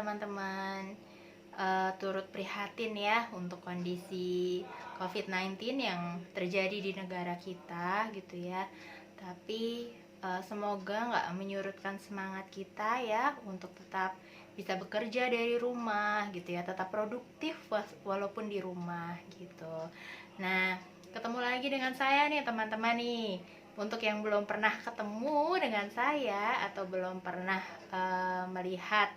teman-teman. Turut prihatin ya untuk kondisi COVID-19 yang terjadi di negara kita gitu ya. Tapi semoga nggak menyurutkan semangat kita ya untuk tetap bisa bekerja dari rumah gitu ya, tetap produktif walaupun di rumah gitu. Nah, ketemu lagi dengan saya nih teman-teman nih. Untuk yang belum pernah ketemu dengan saya atau belum pernah melihat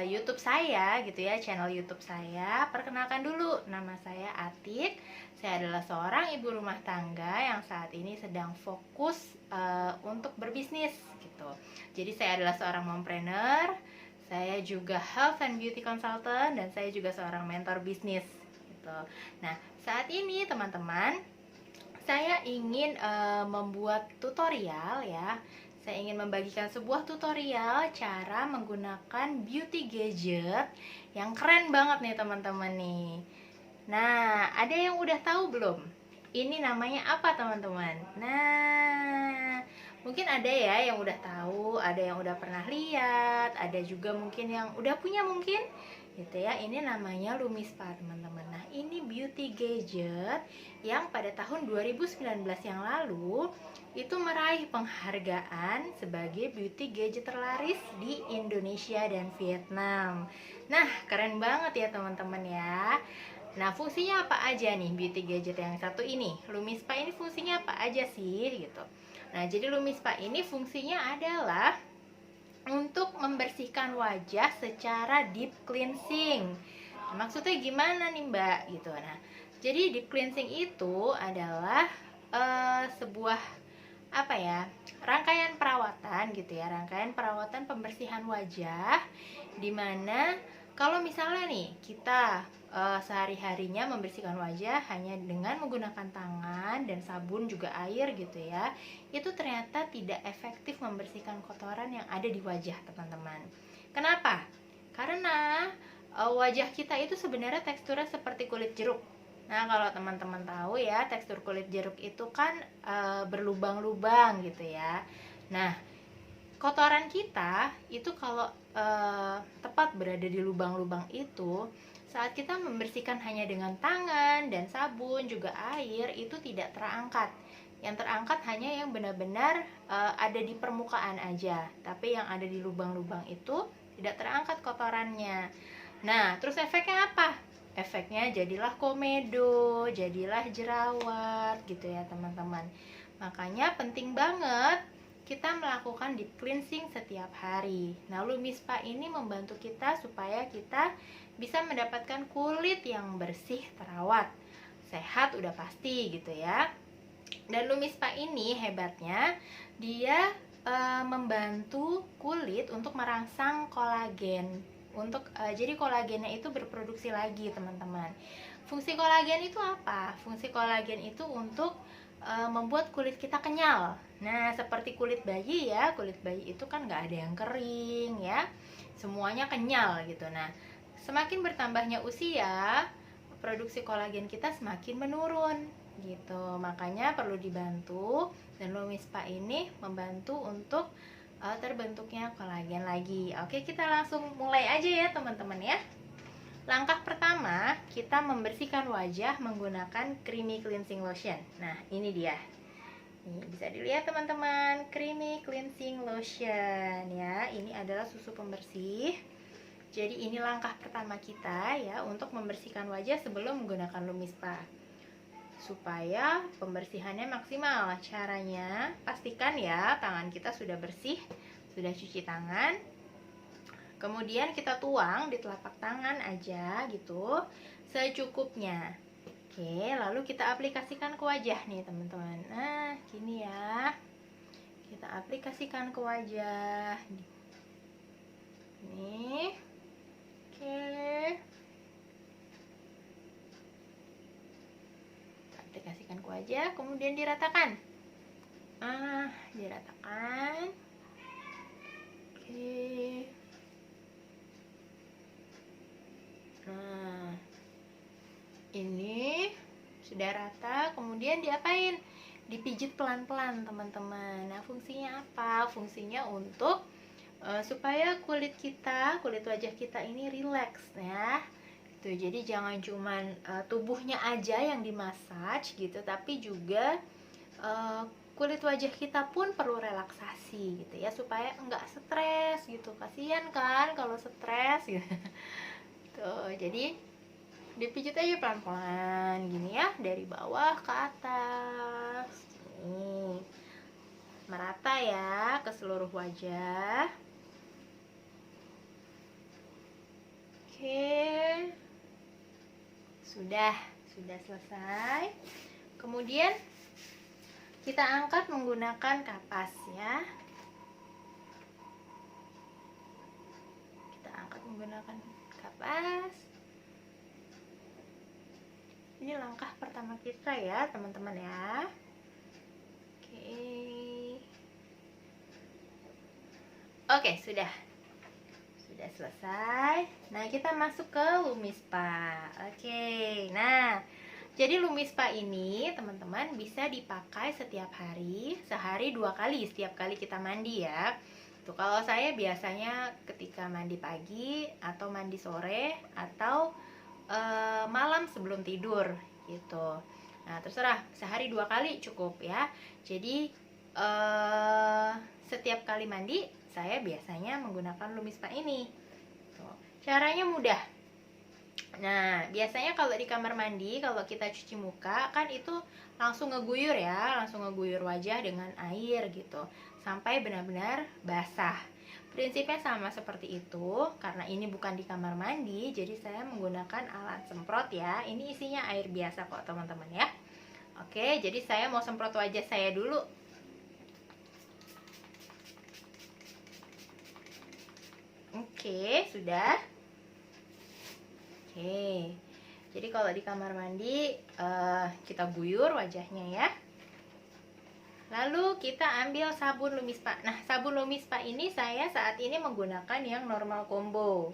YouTube saya gitu ya, channel YouTube saya, perkenalkan dulu, nama saya Atik. Saya adalah seorang ibu rumah tangga yang saat ini sedang fokus untuk berbisnis gitu. Jadi saya adalah seorang mompreneur, saya juga health and beauty consultant, dan saya juga seorang mentor bisnis gitu. Nah, saat ini teman-teman, saya ingin membuat tutorial ya. Saya ingin membagikan sebuah tutorial cara menggunakan beauty gadget yang keren banget nih teman-teman nih. Nah, ada yang udah tahu belum? Ini namanya apa teman-teman? Nah, mungkin ada ya yang udah tahu, ada yang udah pernah lihat, ada juga mungkin yang udah punya mungkin gitu ya. Ini namanya LumiSpa teman-teman. Nah, ini beauty gadget yang pada tahun 2019 yang lalu itu meraih penghargaan sebagai beauty gadget terlaris di Indonesia dan Vietnam. Nah, keren banget ya teman-teman ya. Nah, fungsinya apa aja nih beauty gadget yang satu ini? LumiSpa ini fungsinya apa aja sih gitu. Nah, jadi LumiSpa ini fungsinya adalah untuk membersihkan wajah secara deep cleansing. Maksudnya gimana nih Mbak gitu. Nah, jadi deep cleansing itu adalah sebuah apa ya, rangkaian perawatan gitu ya, rangkaian perawatan pembersihan wajah, dimana kalau misalnya nih kita sehari-harinya membersihkan wajah hanya dengan menggunakan tangan dan sabun juga air gitu ya, itu ternyata tidak efektif membersihkan kotoran yang ada di wajah teman-teman. Kenapa? Karena wajah kita itu sebenarnya teksturnya seperti kulit jeruk. Nah, kalau teman-teman tahu ya, tekstur kulit jeruk itu kan berlubang-lubang gitu ya. Nah, kotoran kita itu kalau tepat berada di lubang-lubang itu, saat kita membersihkan hanya dengan tangan dan sabun juga air, itu tidak terangkat. Yang terangkat hanya yang benar-benar ada di permukaan aja, tapi yang ada di lubang-lubang itu tidak terangkat kotorannya. Nah, terus efeknya apa? Efeknya jadilah komedo, jadilah jerawat gitu ya teman-teman. Makanya penting banget kita melakukan deep cleansing setiap hari. Nah, LumiSpa ini membantu kita supaya kita bisa mendapatkan kulit yang bersih, terawat, sehat udah pasti gitu ya. Dan LumiSpa ini hebatnya dia membantu kulit untuk merangsang kolagen. Jadi kolagennya itu berproduksi lagi teman-teman. Fungsi kolagen itu apa? Fungsi kolagen itu untuk membuat kulit kita kenyal. Nah, seperti kulit bayi ya, kulit bayi itu kan nggak ada yang kering ya, semuanya kenyal gitu. Nah, semakin bertambahnya usia, produksi kolagen kita semakin menurun gitu. Makanya perlu dibantu, dan LumiSpa ini membantu untuk terbentuknya kolagen lagi. Oke, kita langsung mulai aja ya teman-teman ya. Langkah pertama, kita membersihkan wajah menggunakan creamy cleansing lotion. Nah, ini dia. Ini bisa dilihat teman-teman, creamy cleansing lotion ya. Ini adalah susu pembersih. Jadi ini langkah pertama kita ya untuk membersihkan wajah sebelum menggunakan LumiSpa. Supaya pembersihannya maksimal. Caranya, pastikan ya tangan kita sudah bersih, sudah cuci tangan. Kemudian kita tuang di telapak tangan aja gitu, secukupnya. Oke, lalu kita aplikasikan ke wajah nih teman-teman. Nah, gini ya. Kita aplikasikan ke wajah. Nih. Oke. Aplikasikan ke wajah, kemudian diratakan. Diratakan. Oke. Nah, ini sudah rata, kemudian diapain? Dipijit pelan-pelan teman-teman. Nah, fungsinya apa? Fungsinya untuk supaya kulit wajah kita ini rileks ya. Tuh, jadi jangan cuman tubuhnya aja yang dimasaj gitu, tapi juga kulit wajah kita pun perlu relaksasi gitu ya, supaya enggak stres gitu. Kasihan kan kalau stres gitu. Tuh, jadi dipijit aja pelan-pelan gini ya, dari bawah ke atas. Nih, merata ya ke seluruh wajah. Oke. Sudah selesai. Kemudian kita angkat menggunakan kapas ya. Kita angkat menggunakan kapas. Ini langkah pertama kita ya, teman-teman ya. Oke, sudah selesai. Nah, kita masuk ke Lumispa. Oke, nah, jadi Lumispa ini teman-teman bisa dipakai setiap hari, sehari 2 kali setiap kali kita mandi ya. Tuh, kalau saya biasanya ketika mandi pagi atau mandi sore atau malam sebelum tidur gitu. Nah, terserah, sehari 2 kali cukup ya. Jadi setiap kali mandi saya biasanya menggunakan Lumispa ini. Tuh, caranya mudah. Nah, biasanya kalau di kamar mandi, kalau kita cuci muka kan itu langsung ngeguyur ya, langsung ngeguyur wajah dengan air gitu, sampai benar-benar basah. Prinsipnya sama seperti itu. Karena ini bukan di kamar mandi, jadi saya menggunakan alat semprot ya. Ini isinya air biasa kok teman-teman ya. Oke, jadi saya mau semprot wajah saya dulu. Oke, sudah. Oke, jadi kalau di kamar mandi kita guyur wajahnya ya. Lalu kita ambil sabun Lumispa. Nah, sabun Lumispa ini saya saat ini menggunakan yang normal combo.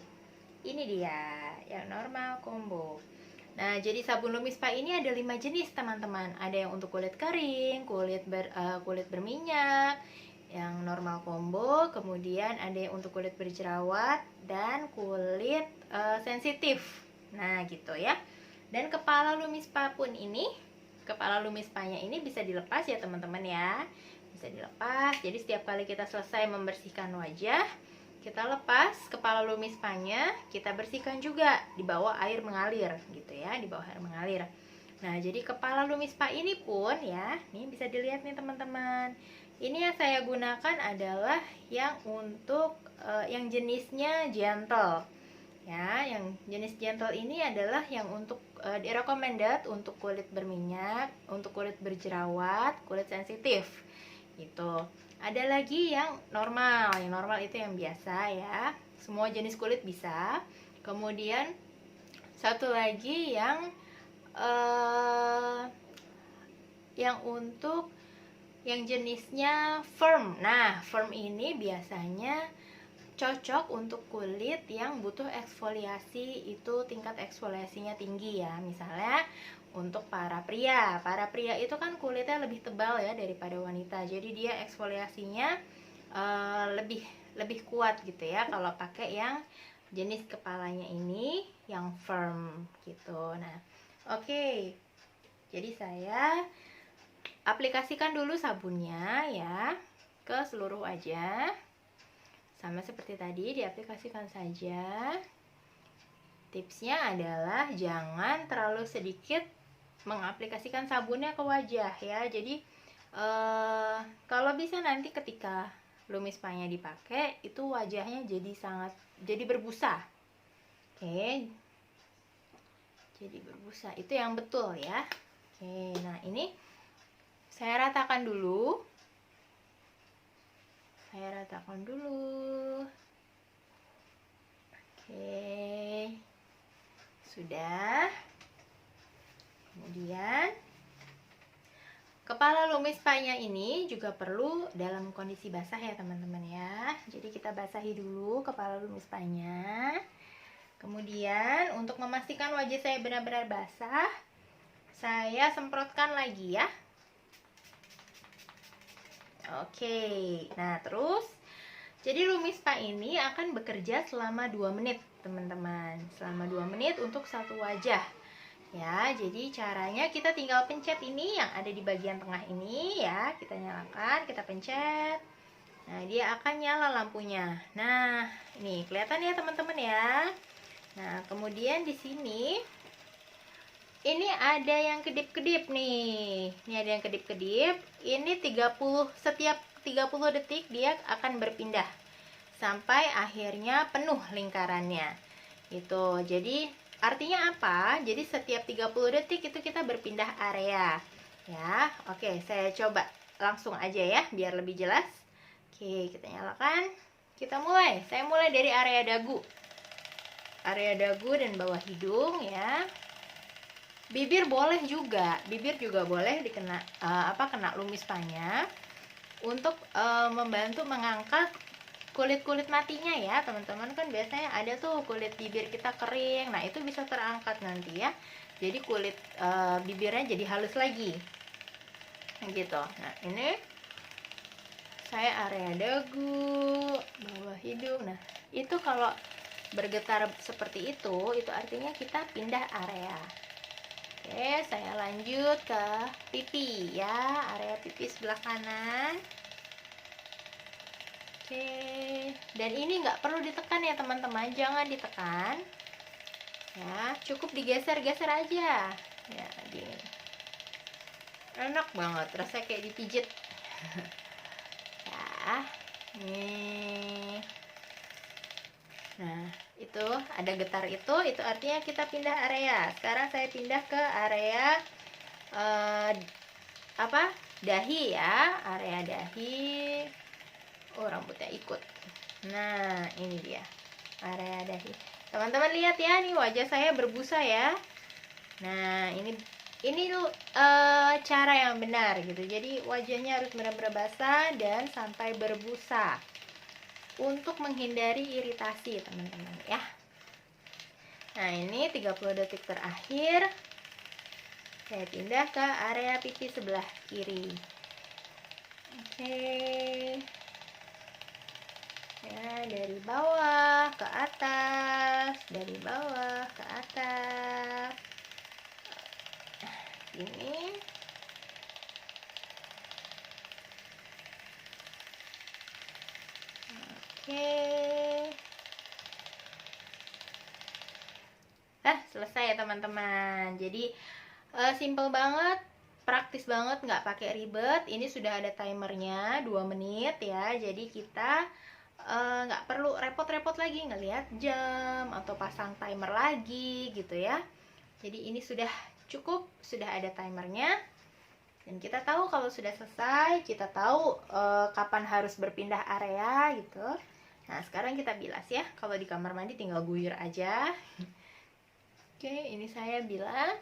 Ini dia, yang normal combo. Nah, jadi sabun Lumispa ini ada 5 jenis teman-teman. Ada yang untuk kulit kering, kulit berminyak, yang normal combo, kemudian ada yang untuk kulit berjerawat dan kulit sensitif. Nah, gitu ya. Dan kepala Lumispa pun ini, kepala Lumispanya ini bisa dilepas ya teman-teman ya. Bisa dilepas. Jadi setiap kali kita selesai membersihkan wajah, kita lepas kepala Lumispanya, kita bersihkan juga di bawah air mengalir gitu ya, di bawah air mengalir. Nah, jadi kepala Lumispa ini pun ya, nih bisa dilihat nih teman-teman. Ini yang saya gunakan adalah yang untuk yang jenisnya gentle. Ya, yang jenis gentle ini adalah yang untuk direkomendad untuk kulit berminyak, untuk kulit berjerawat, kulit sensitif. Gitu. Ada lagi yang normal. Yang normal itu yang biasa ya. Semua jenis kulit bisa. Kemudian satu lagi yang untuk yang jenisnya firm. Nah, firm ini biasanya cocok untuk kulit yang butuh eksfoliasi, itu tingkat eksfoliasinya tinggi ya. Misalnya untuk para pria itu kan kulitnya lebih tebal ya daripada wanita, jadi dia eksfoliasinya lebih kuat gitu ya kalau pakai yang jenis kepalanya ini yang firm gitu. Nah, oke. Jadi saya aplikasikan dulu sabunnya ya ke seluruh wajah. Sama seperti tadi, diaplikasikan saja. Tipsnya adalah jangan terlalu sedikit mengaplikasikan sabunnya ke wajah ya. Jadi kalau bisa nanti ketika Lumispanya dipakai, itu wajahnya jadi berbusa. Oke. Jadi berbusa, itu yang betul ya. Oke, nah ini saya ratakan dulu. Oke, sudah. Kemudian kepala Lumispanya ini juga perlu dalam kondisi basah ya teman-teman ya. Jadi kita basahi dulu kepala Lumispanya. Kemudian untuk memastikan wajah saya benar-benar basah, saya semprotkan lagi ya. Oke, nah terus Jadi Lumispa ini akan bekerja selama 2 menit, teman-teman. Selama 2 menit untuk satu wajah. Ya, jadi caranya kita tinggal pencet ini yang ada di bagian tengah ini ya. Kita nyalakan, kita pencet. Nah, dia akan nyala lampunya. Nah, ini kelihatan ya teman-teman ya. Nah, kemudian di sini ini ada yang kedip-kedip nih. Ini ada yang kedip-kedip. Ini 30, setiap 30 detik dia akan berpindah sampai akhirnya penuh lingkarannya. Gitu. Jadi artinya apa? Jadi setiap 30 detik itu kita berpindah area. Ya. Oke, saya coba langsung aja ya biar lebih jelas. Oke, kita nyalakan. Kita mulai. Saya mulai dari area dagu. Area dagu dan bawah hidung ya. Bibir boleh juga, bibir juga boleh dikena kena Lumispanya untuk membantu mengangkat kulit-kulit matinya ya, teman-teman. Kan biasanya ada tuh kulit bibir kita kering. Nah, itu bisa terangkat nanti ya. Jadi kulit bibirnya jadi halus lagi. Gitu. Nah, ini saya area dagu, bawah hidung. Nah, itu kalau bergetar seperti itu artinya kita pindah area. Oke, saya lanjut ke pipi ya, area pipi sebelah kanan. Oke, dan ini nggak perlu ditekan ya teman-teman, jangan ditekan. Ya, cukup digeser-geser aja. Ya, gini. Enak banget, rasanya kayak dipijit. Ya, nih. Nah, itu ada getar itu artinya kita pindah area. Sekarang saya pindah ke area dahi ya, area dahi. Oh, rambutnya ikut. Nah, ini dia area dahi. Teman-teman lihat ya, nih wajah saya berbusa ya. Nah, ini cara yang benar gitu. Jadi wajahnya harus benar-benar basah dan sampai berbusa untuk menghindari iritasi, teman-teman ya. Nah, ini 30 detik terakhir. Saya pindah ke area pipi sebelah kiri. Oke. Ya, dari bawah ke atas, dari bawah ke atas. Ini oke. Selesai ya teman-teman. Jadi simple banget, praktis banget, nggak pakai ribet. Ini sudah ada timernya 2 menit ya. Jadi kita nggak perlu repot-repot lagi ngelihat jam atau pasang timer lagi gitu ya. Jadi ini sudah cukup, sudah ada timernya. Dan kita tahu kalau sudah selesai, kita tahu kapan harus berpindah area gitu. Nah, sekarang kita bilas ya. Kalau di kamar mandi tinggal guyur aja. Oke, ini saya bilas.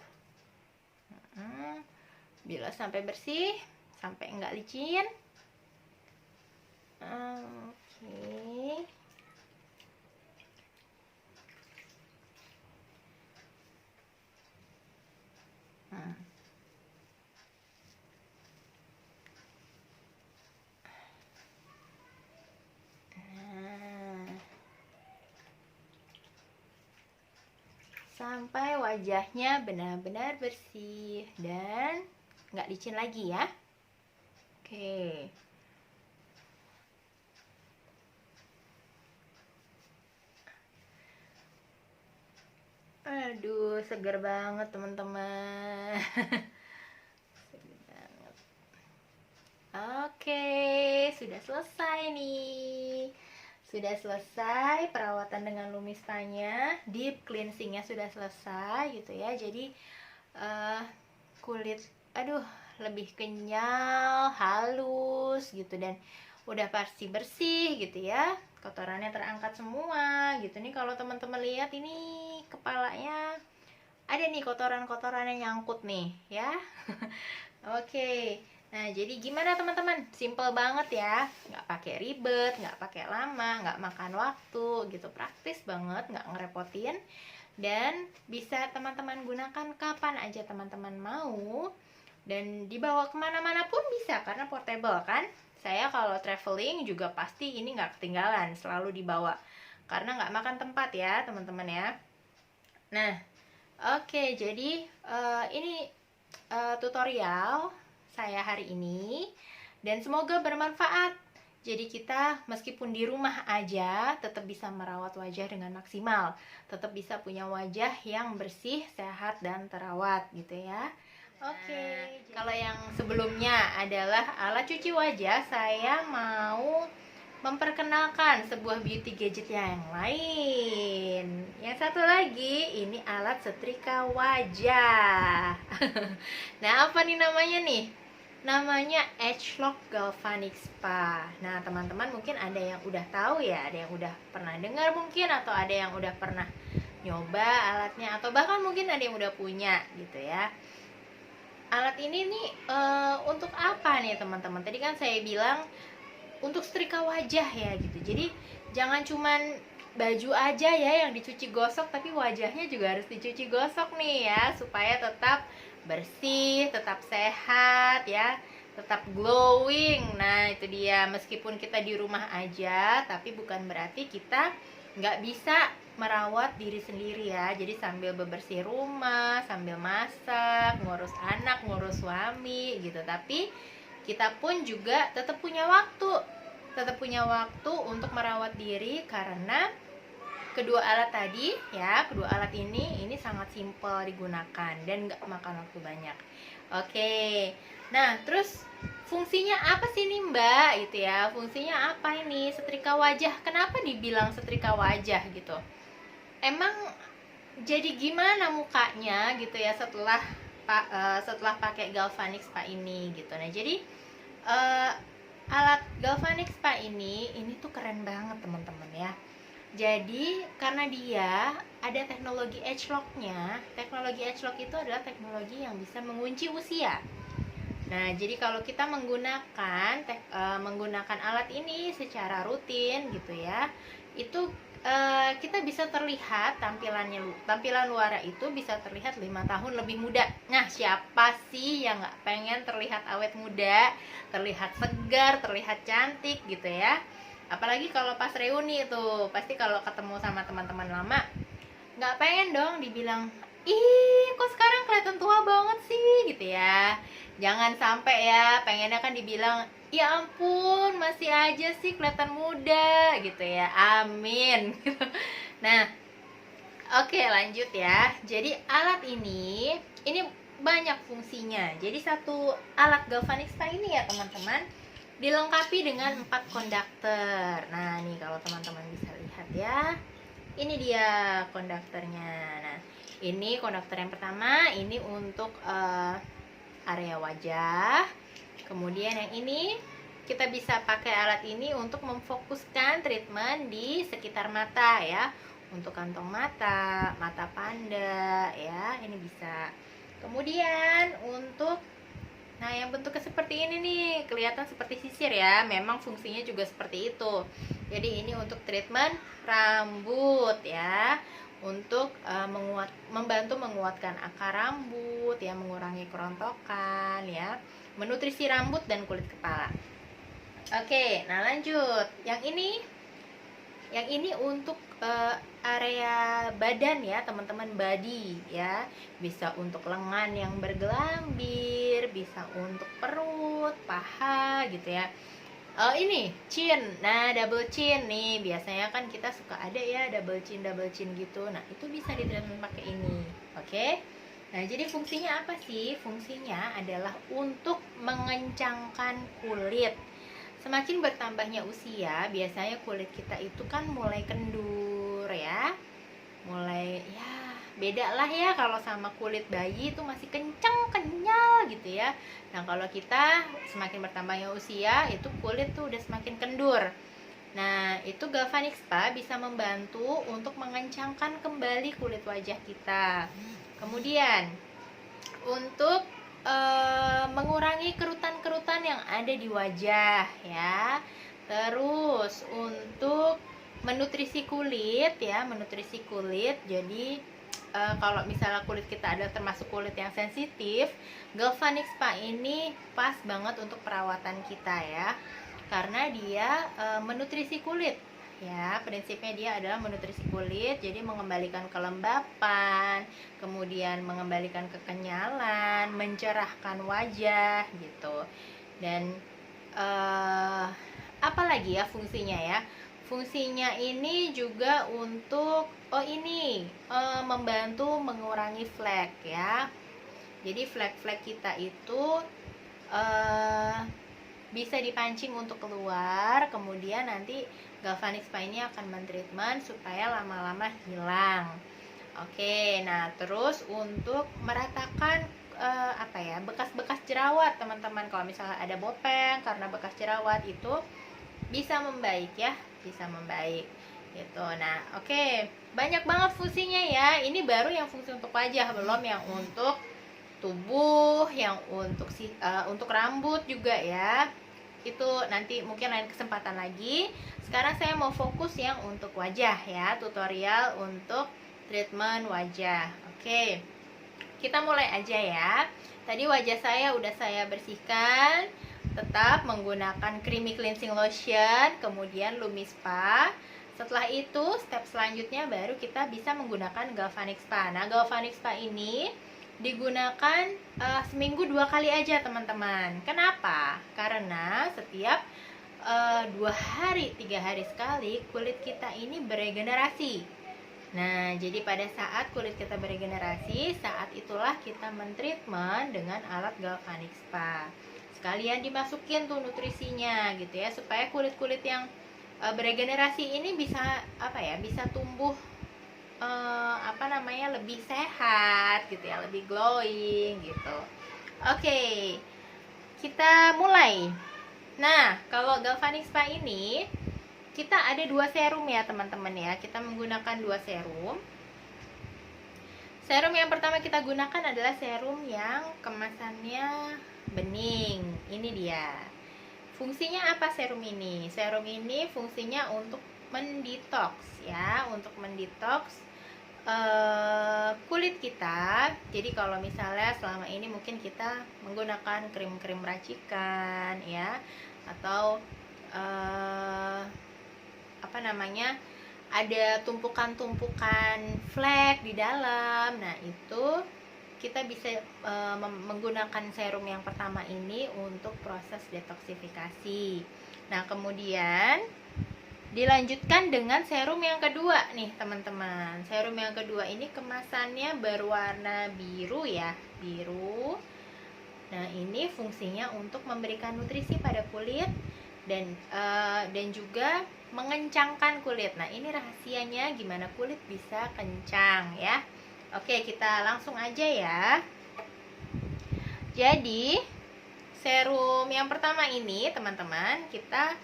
Bilas sampai bersih, sampai enggak licin. Oke. Sampai wajahnya benar-benar bersih dan nggak licin lagi ya. Oke. Aduh, seger banget teman-teman. Seger banget. Oke, sudah selesai nih. Sudah selesai perawatan dengan Lumispanya, deep cleansingnya sudah selesai gitu ya. Jadi kulit lebih kenyal, halus gitu, dan udah pasti bersih gitu ya. Kotorannya terangkat semua gitu. Nih kalau teman-teman lihat ini kepalanya ada nih kotoran-kotoran yang nyangkut nih ya. Oke. Nah, jadi gimana teman-teman? Simple banget ya, nggak pakai ribet, nggak pakai lama, nggak makan waktu gitu, praktis banget, nggak ngerepotin, dan bisa teman-teman gunakan kapan aja teman-teman mau, dan dibawa kemana-mana pun bisa karena portable kan. saya kalau traveling juga pasti ini nggak ketinggalan, selalu dibawa karena nggak makan tempat ya teman-teman ya. Nah, oke, jadi ini tutorial saya hari ini dan semoga bermanfaat. Jadi kita meskipun di rumah aja tetap bisa merawat wajah dengan maksimal, tetap bisa punya wajah yang bersih, sehat, dan terawat gitu ya. Oke, kalau yang sebelumnya adalah alat cuci wajah, saya mau memperkenalkan sebuah beauty gadget yang lain. Yang satu lagi, ini alat setrika wajah. Nah, apa nih namanya nih? Namanya Agelock Galvanic Spa. Nah, teman-teman mungkin ada yang udah tahu ya, ada yang udah pernah dengar mungkin, atau ada yang udah pernah nyoba alatnya, atau bahkan mungkin ada yang udah punya gitu ya. Alat ini nih untuk apa nih teman-teman? Tadi kan saya bilang untuk setrika wajah ya gitu. Jadi jangan cuman baju aja ya yang dicuci gosok, tapi wajahnya juga harus dicuci gosok nih ya, supaya tetap bersih, tetap sehat ya, tetap glowing. Nah itu dia, meskipun kita di rumah aja, tapi bukan berarti kita nggak bisa merawat diri sendiri ya. Jadi sambil bebersih rumah, sambil masak, ngurus anak, ngurus suami gitu, tapi kita pun juga tetap punya waktu untuk merawat diri, karena kedua alat tadi ya, kedua alat ini sangat simpel digunakan dan nggak makan waktu banyak. Oke, nah terus fungsinya apa sih nih Mbak gitu ya? Fungsinya apa ini setrika wajah? Kenapa dibilang setrika wajah gitu? Emang jadi gimana mukanya gitu ya setelah pakai Galvanic Spa ini gitu. Nah jadi alat Galvanic Spa ini tuh keren banget teman-teman ya. Jadi karena dia ada teknologi Agelock-nya. Teknologi Agelock itu adalah teknologi yang bisa mengunci usia. Nah, jadi kalau kita menggunakan alat ini secara rutin gitu ya, itu kita bisa terlihat tampilan luar itu bisa terlihat 5 tahun lebih muda. Nah, siapa sih yang nggak pengen terlihat awet muda, terlihat segar, terlihat cantik gitu ya? Apalagi kalau pas reuni tuh, pasti kalau ketemu sama teman-teman lama nggak pengen dong dibilang, ih kok sekarang kelihatan tua banget sih gitu ya. Jangan sampai ya, pengennya kan dibilang, ya ampun masih aja sih kelihatan muda gitu ya, amin. Nah oke, lanjut ya. Jadi alat ini banyak fungsinya. Jadi satu alat Galvanic Spa ini ya teman-teman dilengkapi dengan 4 konduktor. Nah nih kalau teman-teman bisa lihat ya, ini dia konduktornya. Nah ini konduktor yang pertama, ini untuk area wajah. Kemudian yang ini kita bisa pakai alat ini untuk memfokuskan treatment di sekitar mata ya, untuk kantong mata, mata panda ya, ini bisa. Kemudian untuk yang bentuknya seperti ini nih, kelihatan seperti sisir ya, memang fungsinya juga seperti itu. Jadi ini untuk treatment rambut ya, untuk membantu menguatkan akar rambut ya, mengurangi kerontokan ya, menutrisi rambut dan kulit kepala. Oke, nah lanjut. Yang ini untuk area badan ya teman-teman, body ya, bisa untuk lengan yang bergelambir, bisa untuk perut, paha gitu ya. Ini chin, nah double chin nih, biasanya kan kita suka ada ya double chin gitu. Nah itu bisa ditreatment pakai ini. Oke. Nah jadi fungsinya apa sih? Fungsinya adalah untuk mengencangkan kulit. Semakin bertambahnya usia, biasanya kulit kita itu kan mulai kendur ya, mulai ya beda lah ya kalau sama kulit bayi itu masih kencang, kenyal gitu ya. Nah kalau kita semakin bertambahnya usia, itu kulit tuh udah semakin kendur. Nah itu Galvanic Spa bisa membantu untuk mengencangkan kembali kulit wajah kita. Kemudian untuk mengurangi kerutan-kerutan yang ada di wajah ya. Terus untuk menutrisi kulit ya, menutrisi kulit. Jadi kalau misalnya kulit kita ada termasuk kulit yang sensitif, Galvanic Spa ini pas banget untuk perawatan kita ya. karena dia menutrisi kulit ya. Prinsipnya dia adalah menutrisi kulit, jadi mengembalikan kelembapan, kemudian mengembalikan kekenyalan, mencerahkan wajah gitu. Dan apa lagi ya fungsinya ya? Fungsinya ini juga untuk membantu mengurangi flek ya. Jadi flek-flek kita itu bisa dipancing untuk keluar, kemudian nanti Galvanic Spa ini akan mentreatment supaya lama-lama hilang. Oke, nah terus untuk meratakan bekas-bekas jerawat teman-teman, kalau misalnya ada bopeng karena bekas jerawat itu bisa membaik ya, bisa membaik gitu. Nah oke, banyak banget fungsinya ya. Ini baru yang fungsi untuk wajah, belum yang untuk tubuh, yang untuk rambut juga ya. Itu nanti mungkin lain kesempatan lagi. Sekarang saya mau fokus yang untuk wajah ya, tutorial untuk treatment wajah. Oke, kita mulai aja ya. Tadi wajah saya udah saya bersihkan, tetap menggunakan creamy cleansing lotion, kemudian Lumispa. Setelah itu step selanjutnya baru kita bisa menggunakan Galvanic Spa. Nah, Galvanic Spa ini digunakan seminggu 2 kali aja teman-teman. Kenapa? Karena setiap 2 hari 3 hari sekali kulit kita ini beregenerasi. Nah, jadi pada saat kulit kita beregenerasi, saat itulah kita mentreatment dengan alat Galvanic Spa. Sekalian dimasukin tuh nutrisinya gitu ya, supaya kulit-kulit yang beregenerasi ini bisa bisa tumbuh lebih sehat gitu ya, lebih glowing gitu. Oke, kita mulai. Nah, kalau Galvanic Spa ini kita ada 2 serum ya teman-teman ya. Kita menggunakan 2 serum. Serum yang pertama kita gunakan adalah serum yang kemasannya bening. Ini dia. Fungsinya apa serum ini? Serum ini fungsinya untuk mendetoks ya, untuk mendetoks kulit kita. Jadi kalau misalnya selama ini mungkin kita menggunakan krim-krim racikan ya, atau ada tumpukan-tumpukan flek di dalam. Nah, itu kita bisa menggunakan serum yang pertama ini untuk proses detoksifikasi. Nah, kemudian dilanjutkan dengan serum yang kedua nih teman-teman. Serum yang kedua ini kemasannya berwarna biru ya, biru. Nah, ini fungsinya untuk memberikan nutrisi pada kulit dan juga mengencangkan kulit. Nah, ini rahasianya gimana kulit bisa kencang ya. Oke, kita langsung aja ya. Jadi serum yang pertama ini teman-teman kita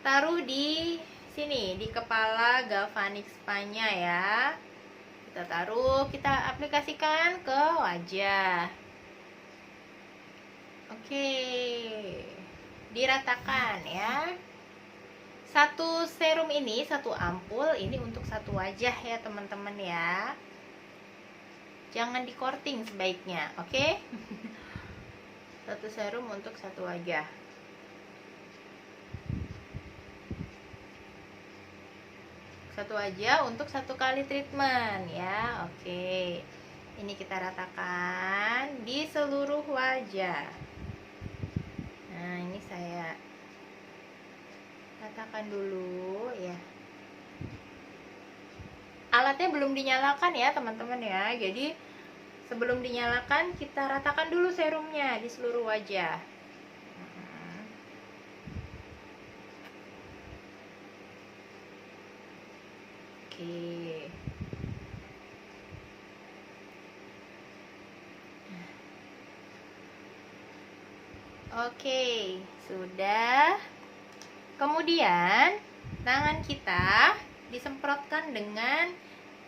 taruh di sini, di kepala Galvanic Spa-nya ya. Kita taruh, kita aplikasikan ke wajah. Oke, diratakan ya. Satu serum ini, satu ampul ini untuk satu wajah ya teman-teman ya. Jangan di-coating sebaiknya, oke? Satu serum untuk satu wajah. Satu aja untuk satu kali treatment ya. Oke, ini kita ratakan di seluruh wajah. Nah, ini saya ratakan dulu ya. Alatnya belum dinyalakan ya teman-teman ya. Jadi sebelum dinyalakan kita ratakan dulu serumnya di seluruh wajah. Oke. Oke, sudah. Kemudian tangan kita disemprotkan dengan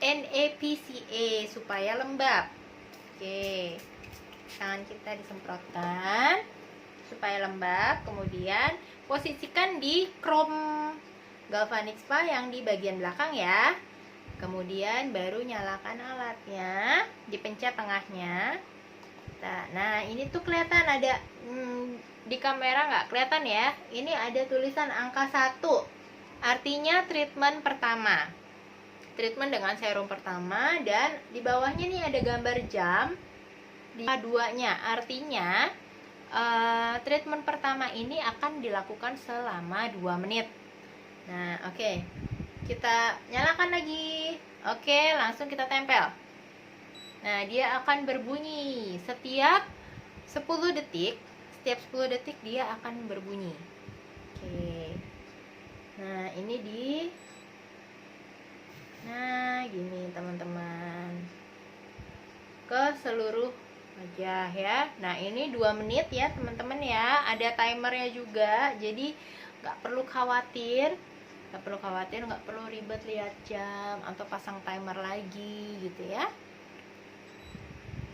NAPCA supaya lembab. Oke. Tangan kita disemprotkan supaya lembab. Kemudian posisikan di krom Galvanic Spa yang di bagian belakang ya. Kemudian baru nyalakan alatnya, dipencet tengahnya. Nah, ini tuh kelihatan ada di kamera nggak kelihatan ya? Ini ada tulisan angka 1. Artinya treatment pertama. Treatment dengan serum pertama, dan di bawahnya nih ada gambar jam di duanya. Artinya treatment pertama ini akan dilakukan selama 2 menit. Nah, oke. Kita nyalakan lagi. Oke, langsung kita tempel. Nah, dia akan berbunyi setiap 10 detik. Setiap 10 detik dia akan berbunyi. Oke. Nah, ini nah, gini teman-teman. Ke seluruh wajah ya. Nah, ini 2 menit ya teman-teman ya. Ada timernya juga. Jadi nggak perlu khawatir. Nggak perlu ribet lihat jam atau pasang timer lagi gitu ya.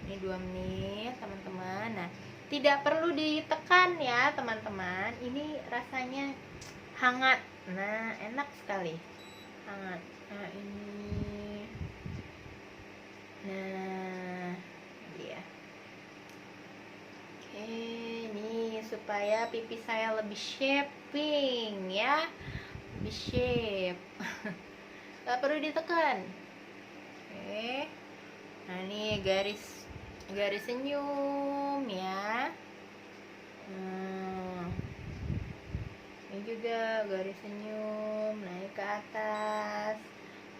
Ini 2 menit teman-teman. Nah, tidak perlu ditekan ya teman-teman. Ini rasanya hangat. Nah, enak sekali. Hangat. Nah, ini. Nah, ya. Oke, ini supaya pipi saya lebih shaping ya. Lebih shape. Gak perlu ditekan. Oke. Nah, ini garis senyum ya. Ini juga garis senyum naik ke atas,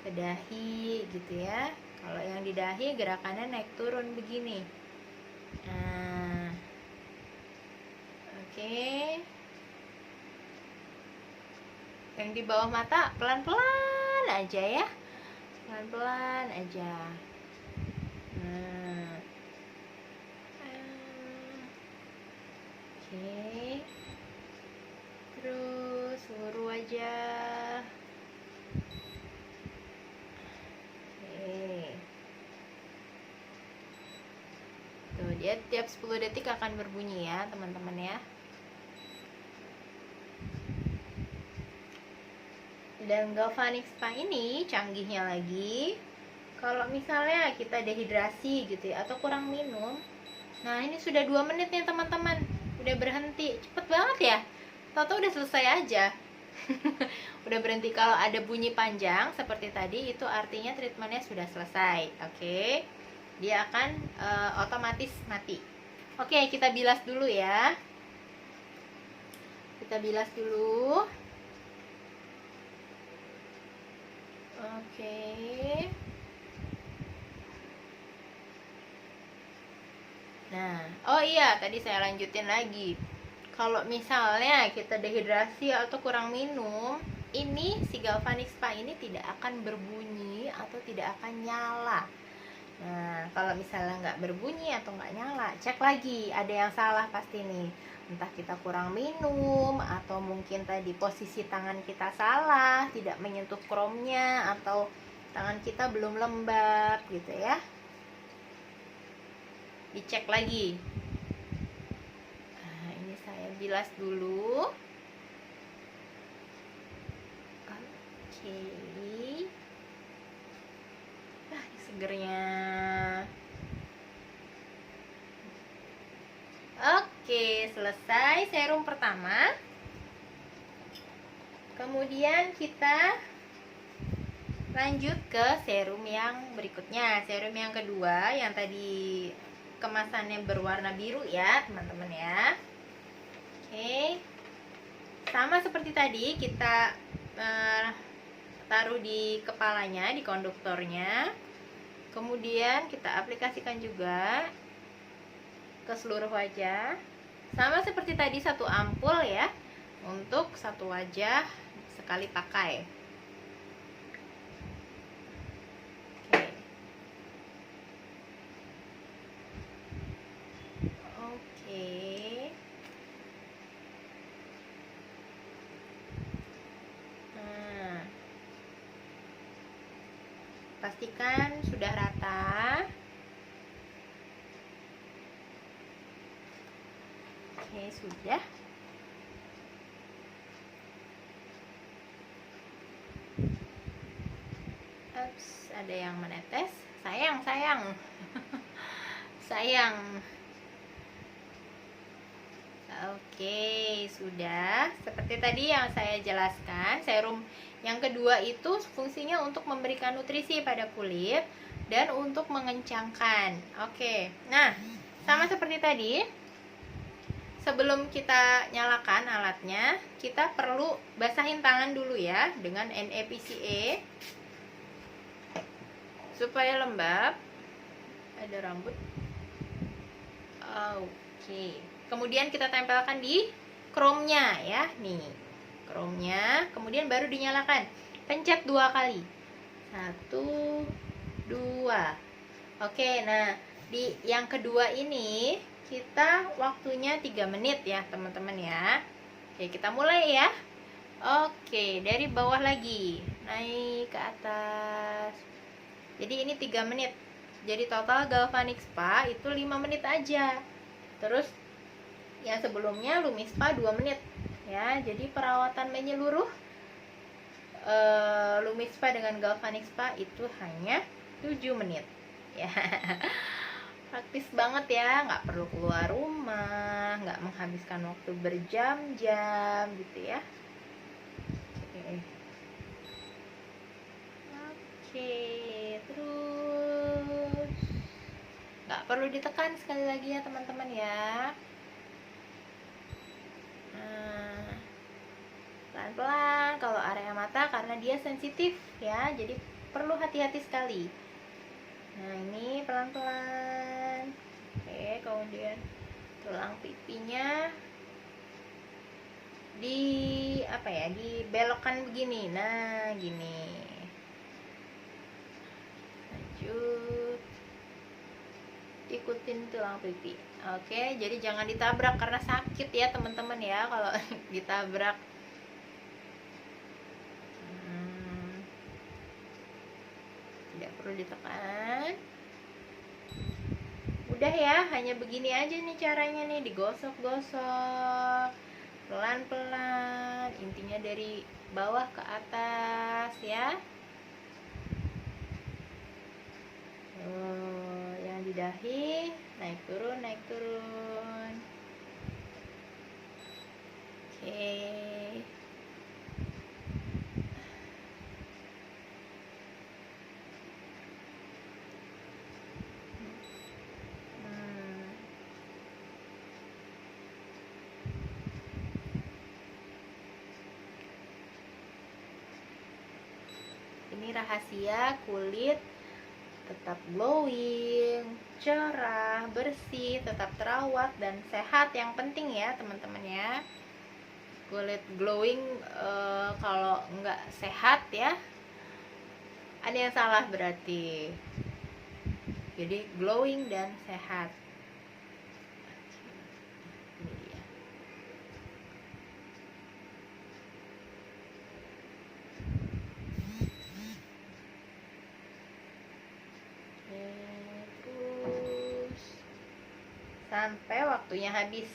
ke dahi gitu ya. Kalau yang di dahi gerakannya naik turun begini. Nah, oke. Yang di bawah mata pelan-pelan aja ya, pelan-pelan aja. Nah, oke. Terus seluruh wajah. Oke. Tuh, dia tiap 10 detik akan berbunyi ya teman-teman ya. Dan Galvanic Spa ini canggihnya lagi, kalau misalnya kita dehidrasi gitu ya, atau kurang minum, nah ini sudah 2 menit nih teman-teman, udah berhenti, cepet banget ya, tau-tau udah selesai aja. Udah berhenti. Kalau ada bunyi panjang seperti tadi, itu artinya treatmentnya sudah selesai. Oke, dia akan otomatis mati. Oke, kita bilas dulu ya. Kita bilas dulu. Oke. Nah, oh iya, tadi saya lanjutin lagi. Kalau misalnya kita dehidrasi atau kurang minum, ini si Galvanic Spa ini tidak akan berbunyi atau tidak akan nyala. Nah, kalau misalnya nggak berbunyi atau nggak nyala, cek lagi, ada yang salah pasti nih. Entah kita kurang minum, atau mungkin tadi posisi tangan kita salah, tidak menyentuh kromnya, atau tangan kita belum lembab gitu ya. Dicek lagi. Nah, ini saya bilas dulu. Oke. Nah, segernya. Oke, selesai serum pertama. Kemudian kita lanjut ke serum yang berikutnya. Serum yang kedua, yang tadi kemasannya berwarna biru ya teman-teman ya. Oke, sama seperti tadi, kita taruh di kepalanya, di konduktornya. Kemudian kita aplikasikan juga ke seluruh wajah. Sama seperti tadi, 1 ampul ya, untuk 1 wajah sekali pakai. Oke. Nah, pastikan sudah rata. Oke, sudah. Ups, ada yang menetes. Sayang. Sayang. Oke, sudah. Seperti tadi yang saya jelaskan, serum yang kedua itu fungsinya untuk memberikan nutrisi pada kulit dan untuk mengencangkan. Oke, nah sama seperti tadi, sebelum kita nyalakan alatnya, kita perlu basahin tangan dulu ya dengan NaPCA supaya lembab. Ada rambut. Oke. Kemudian kita tempelkan di chrome-nya ya, nih chrome-nya. Kemudian baru dinyalakan. Pencet 2 kali. 1, 2. Oke, nah di yang kedua ini kita waktunya 3 menit ya teman-teman ya. Oke, kita mulai ya. Oke, dari bawah lagi naik ke atas. Jadi ini 3 menit. Jadi total galvanic spa itu 5 menit aja. Terus yang sebelumnya Lumispa 2 menit ya. Jadi perawatan menyeluruh Lumispa dengan galvanic spa itu hanya 7 menit ya. Praktis banget ya, nggak perlu keluar rumah, nggak menghabiskan waktu berjam-jam gitu ya. Oke, terus nggak perlu ditekan sekali lagi ya teman-teman ya. Pelan-pelan kalau area mata karena dia sensitif ya, jadi perlu hati-hati sekali. Nah ini pelan-pelan. Oke, kemudian tulang pipinya dibelokkan begini. Nah gini, lanjut, ikutin tulang pipi. Oke, jadi jangan ditabrak karena sakit ya teman-teman ya kalau ditabrak. Tidak perlu ditekan. Udah ya, hanya begini aja nih caranya nih, digosok-gosok pelan-pelan, intinya dari bawah ke atas ya. Yang di dahi naik turun, naik turun. Oke. Ini rahasia kulit tetap glowing, cerah, bersih, tetap terawat dan sehat, yang penting ya teman-teman ya. Kulit glowing kalau nggak sehat ya ada yang salah berarti. Jadi glowing dan sehat. Ini dia. Terus sampai waktunya habis,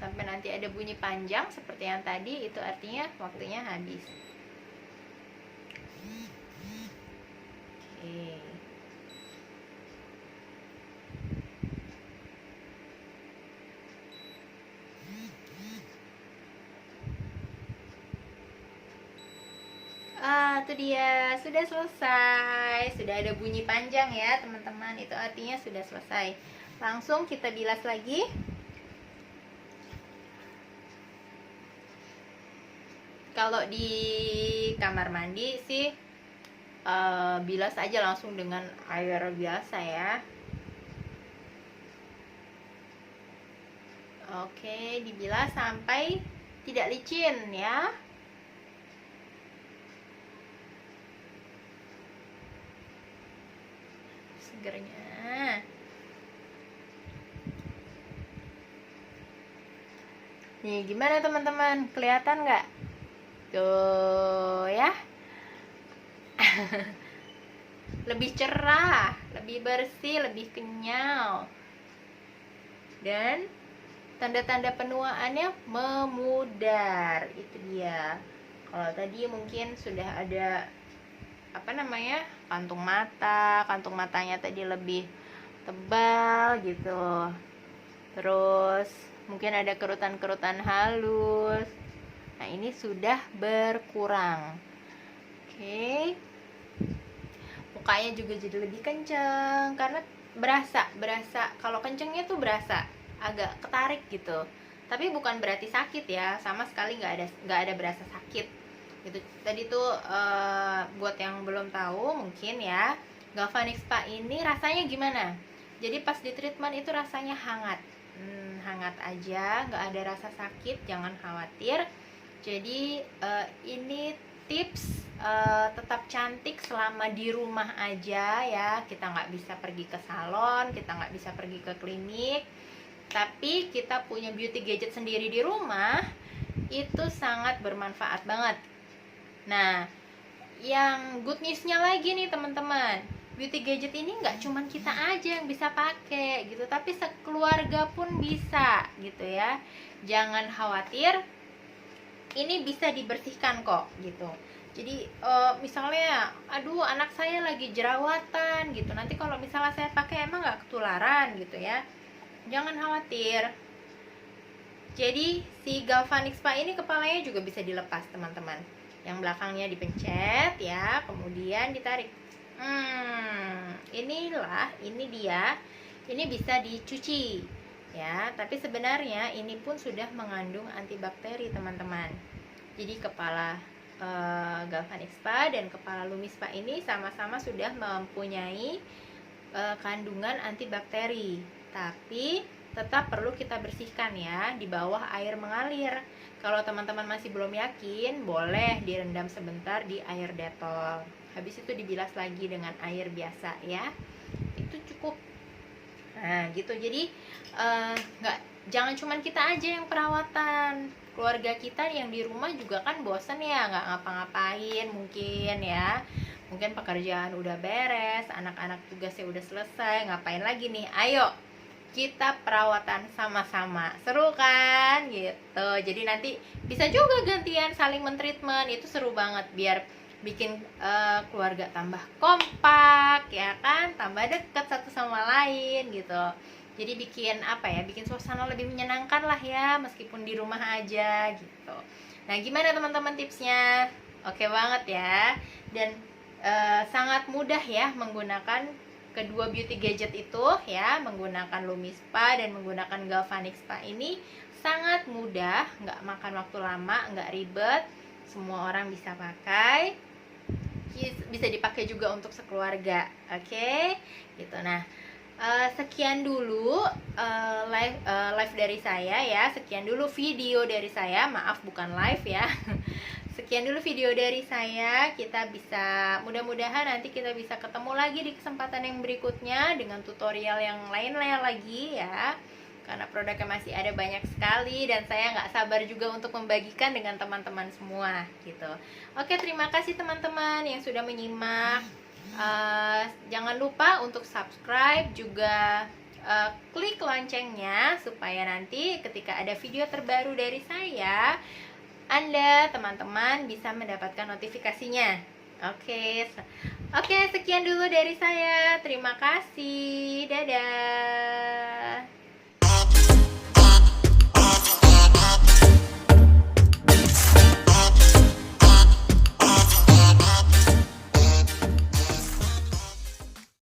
sampai nanti ada bunyi panjang seperti yang tadi, itu artinya waktunya habis. Oke. Itu dia, sudah selesai. Sudah ada bunyi panjang ya teman-teman, itu artinya sudah selesai. Langsung kita bilas lagi. Kalau di kamar mandi sih bilas aja langsung dengan air biasa ya. Oke, dibilas sampai tidak licin ya. Segernya. Nih, gimana teman-teman? Kelihatan nggak? Tuh ya. Lebih cerah, lebih bersih, lebih kenyal. Dan tanda-tanda penuaannya memudar. Itu dia. Kalau tadi mungkin sudah ada kantung matanya tadi lebih tebal gitu. terus mungkin ada kerutan-kerutan halus. Nah, ini sudah berkurang. Oke. Mukanya juga jadi lebih kenceng karena berasa kalau kencengnya tuh berasa agak ketarik gitu. Tapi bukan berarti sakit ya, sama sekali nggak ada berasa sakit gitu. Tadi tuh buat yang belum tahu mungkin ya, Galvanic Spa ini rasanya gimana? Jadi pas di treatment itu rasanya hangat, hangat aja, nggak ada rasa sakit, jangan khawatir. Jadi ini tips tetap cantik selama di rumah aja ya. Kita nggak bisa pergi ke salon, kita nggak bisa pergi ke klinik, tapi kita punya beauty gadget sendiri di rumah, itu sangat bermanfaat banget. Nah, yang good newsnya lagi nih teman-teman, beauty gadget ini nggak cuman kita aja yang bisa pakai gitu, tapi sekeluarga pun bisa gitu ya. Jangan khawatir, ini bisa dibersihkan kok gitu. Jadi misalnya aduh anak saya lagi jerawatan gitu, nanti kalau misalnya saya pakai emang nggak ketularan gitu ya. Jangan khawatir. Jadi si Galvanic Spa ini kepalanya juga bisa dilepas teman-teman. Yang belakangnya dipencet ya, kemudian ditarik. Ini dia. Ini bisa dicuci ya, tapi sebenarnya ini pun sudah mengandung antibakteri teman-teman. Jadi kepala Galvanic Spa dan kepala Lumi Spa ini sama-sama sudah mempunyai kandungan antibakteri, tapi tetap perlu kita bersihkan ya di bawah air mengalir. Kalau teman-teman masih belum yakin, boleh direndam sebentar di air detol, habis itu dibilas lagi dengan air biasa ya, itu cukup. Nah gitu, jadi jangan cuman kita aja yang perawatan, keluarga kita yang di rumah juga kan bosen ya, nggak ngapa-ngapain mungkin ya. Mungkin pekerjaan udah beres, anak-anak tugasnya udah selesai, ngapain lagi nih? Ayo kita perawatan sama-sama, seru kan gitu. Jadi nanti bisa juga gantian saling mentreatment, itu seru banget, biar bikin keluarga tambah kompak ya kan, tambah deket satu sama lain gitu. Jadi bikin bikin suasana lebih menyenangkan lah ya, meskipun di rumah aja gitu. Nah gimana teman-teman tipsnya? Oke banget ya. Dan sangat mudah ya menggunakan kedua beauty gadget itu ya, menggunakan Lumi Spa dan menggunakan Galvanic Spa ini sangat mudah, nggak makan waktu lama, nggak ribet, semua orang bisa pakai, bisa dipakai juga untuk sekeluarga, oke? Gitu. Nah, sekian dulu live dari saya ya, sekian dulu video dari saya, maaf bukan live ya. Sekian dulu video dari saya. Kita bisa, mudah-mudahan nanti kita bisa ketemu lagi di kesempatan yang berikutnya dengan tutorial yang lain-lain lagi ya, karena produknya masih ada banyak sekali dan saya nggak sabar juga untuk membagikan dengan teman-teman semua gitu. Oke, terima kasih teman-teman yang sudah menyimak. Jangan lupa untuk subscribe juga, klik loncengnya supaya nanti ketika ada video terbaru dari saya, Anda teman-teman bisa mendapatkan notifikasinya. Oke, sekian dulu dari saya. Terima kasih. Dadah.